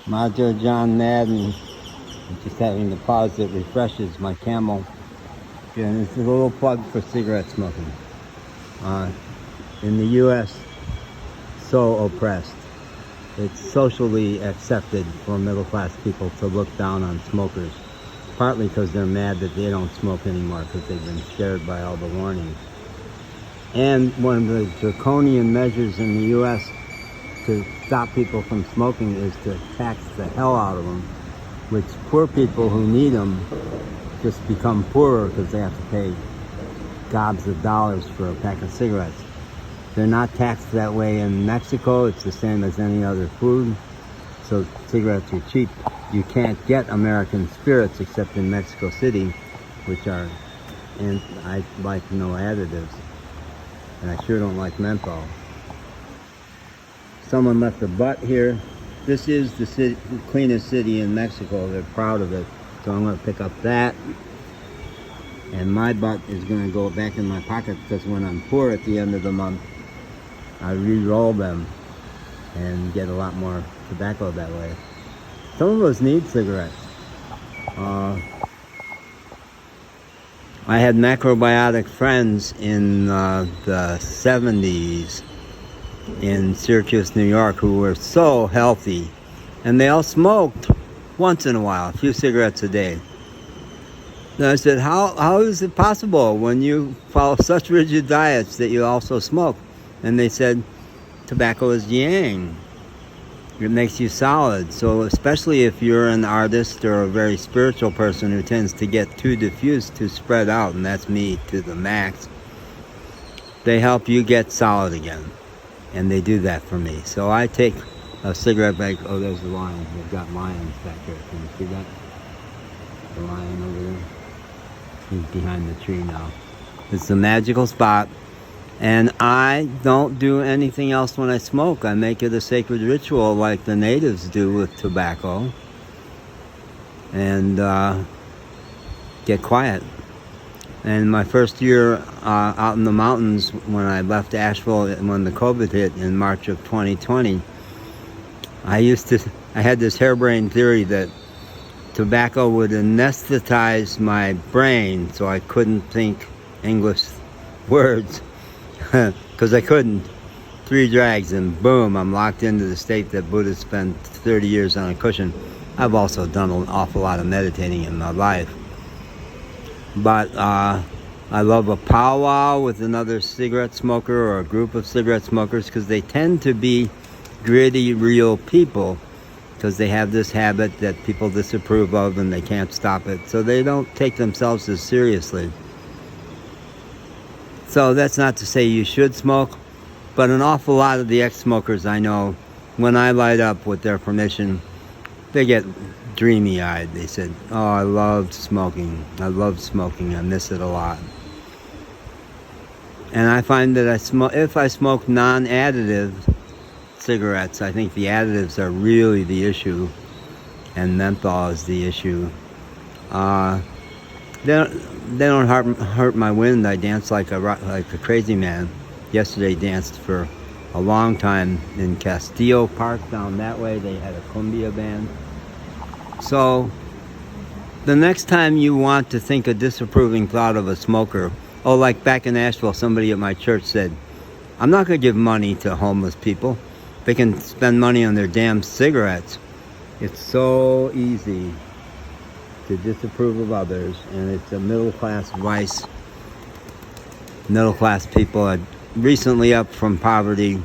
Majo John Madden, just having the pause that refreshes my Camel. And it's a little plug for cigarette smoking. In the U.S., so oppressed. It's socially accepted for middle-class people to look down on smokers, partly because they're mad that they don't smoke anymore because they've been scared by all the warnings. And one of the draconian measures in the U.S. to stop people from smoking is to tax the hell out of them, which poor people who need them just become poorer because they have to pay gobs of dollars for a pack of cigarettes. They're not taxed that way in Mexico. It's the same as any other food. So cigarettes are cheap. You can't get American spirits except in Mexico City, which are, and I like no additives. And I sure don't like menthol. Someone left a butt here. This is the cleanest city in Mexico. They're proud of it. So I'm going to pick up that. And my butt is going to go back in my pocket because when I'm poor at the end of the month, I re-roll them and get a lot more tobacco that way. Some of us need cigarettes. I had macrobiotic friends in the 70s in Syracuse, New York, who were so healthy. And they all smoked once in a while, a few cigarettes a day. And I said, how is it possible when you follow such rigid diets that you also smoke? And they said, tobacco is yang. It makes you solid. So especially if you're an artist or a very spiritual person who tends to get too diffuse, too spread out, and that's me to the max, they help you get solid again. And they do that for me. So I take a cigarette break. Oh, there's the lion. They've got lions back here. Can you see that? The lion over there. He's behind the tree now. It's a magical spot. And I don't do anything else when I smoke. I make it a sacred ritual like the natives do with tobacco. And get quiet. And my first year out in the mountains, when I left Asheville, when the COVID hit in March of 2020, I had this harebrained theory that tobacco would anesthetize my brain so I couldn't think English words. Because I couldn't. 3 drags and boom, I'm locked into the state that Buddhists spent 30 years on a cushion. I've also done an awful lot of meditating in my life. But I love a powwow with another cigarette smoker or a group of cigarette smokers because they tend to be gritty, real people because they have this habit that people disapprove of and they can't stop it. So they don't take themselves as seriously. So that's not to say you should smoke, but an awful lot of the ex-smokers I know, when I light up with their permission, they get dreamy-eyed. They said, oh, I love smoking. I miss it a lot. And I find that if I smoke non-additive cigarettes, I think the additives are really the issue, and menthol is the issue. They don't hurt my wind. I dance like a crazy man. Yesterday danced for a long time in Castillo Park down that way. They had a cumbia band. So the next time you want to think a disapproving thought of a smoker, like back in Asheville, somebody at my church said, I'm not going to give money to homeless people. They can spend money on their damn cigarettes. It's so easy to disapprove of others, and it's a middle-class vice. Middle-class people are recently up from poverty,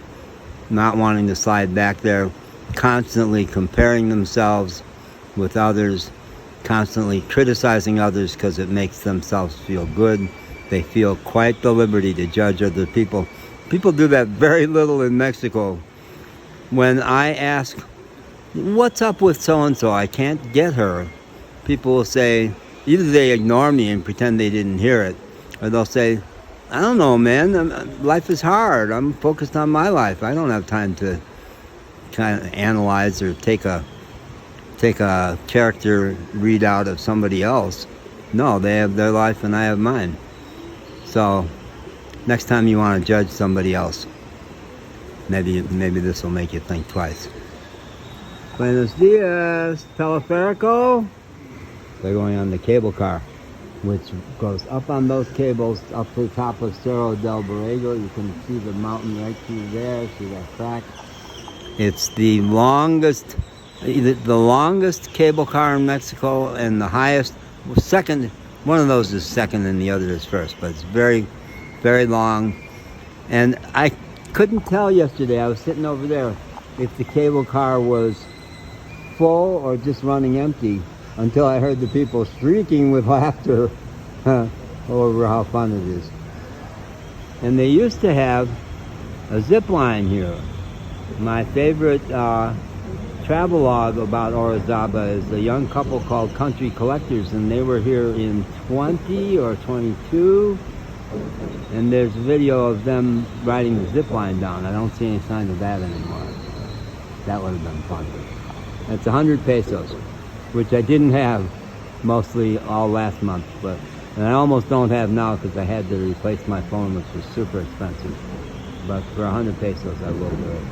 not wanting to slide back there, constantly comparing themselves with others, constantly criticizing others because it makes themselves feel good. They feel quite the liberty to judge other people. People do that very little in Mexico. When I ask, what's up with so-and-so? I can't get her. People will say, either they ignore me and pretend they didn't hear it, or they'll say, I don't know, man, life is hard. I'm focused on my life. I don't have time to kind of analyze or take a character readout of somebody else. No, they have their life and I have mine. So next time you want to judge somebody else, maybe this will make you think twice. Buenos dias, teleférico. They're going on the cable car, which goes up on those cables up to the top of Cerro del Borrego. You can see the mountain right through there. See that crack? It's the longest cable car in Mexico, and the highest, second. One of those is second, and the other is first. But it's very, very long. And I couldn't tell yesterday. I was sitting over there if the cable car was full or just running empty, until I heard the people shrieking with laughter over how fun it is. And they used to have a zip line here. My favorite travelogue about Orizaba is a young couple called Country Collectors, and they were here in 20 or 22, and there's a video of them riding the zip line down. I don't see any sign of that anymore. That would have been fun. That's 100 pesos, which I didn't have mostly all last month, and I almost don't have now because I had to replace my phone, which was super expensive. But for 100 pesos, I will do it.